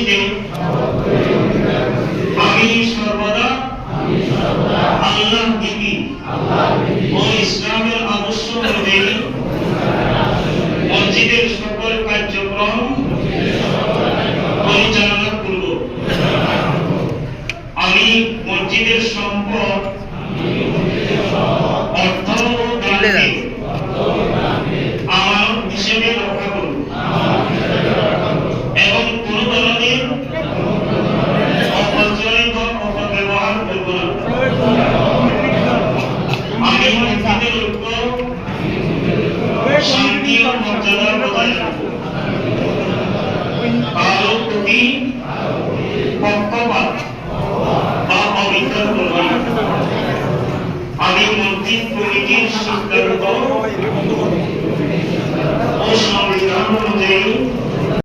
মসজিদে আমি সর্বদা আল্লাহ বিধি ও ইসলামের আদর্শ অনুযায়ী মসজিদের সকল কার্যক্রম পরিচালনা করব। আমি মসজিদের সম্পদ, অর্থ ও দানকে আমার হিসেবে রক্ষা করব এবং কোন ধরনের অপচয় বা অপব্যবহার করব না। আমি মসজিদের ঐক্য, শান্তি ও মর্যাদা বজায় রাখব। কারো প্রতি পক্ষপাত বা অবিচার করব না। আমি মসজিদ কমিটির সিদ্ধান্ত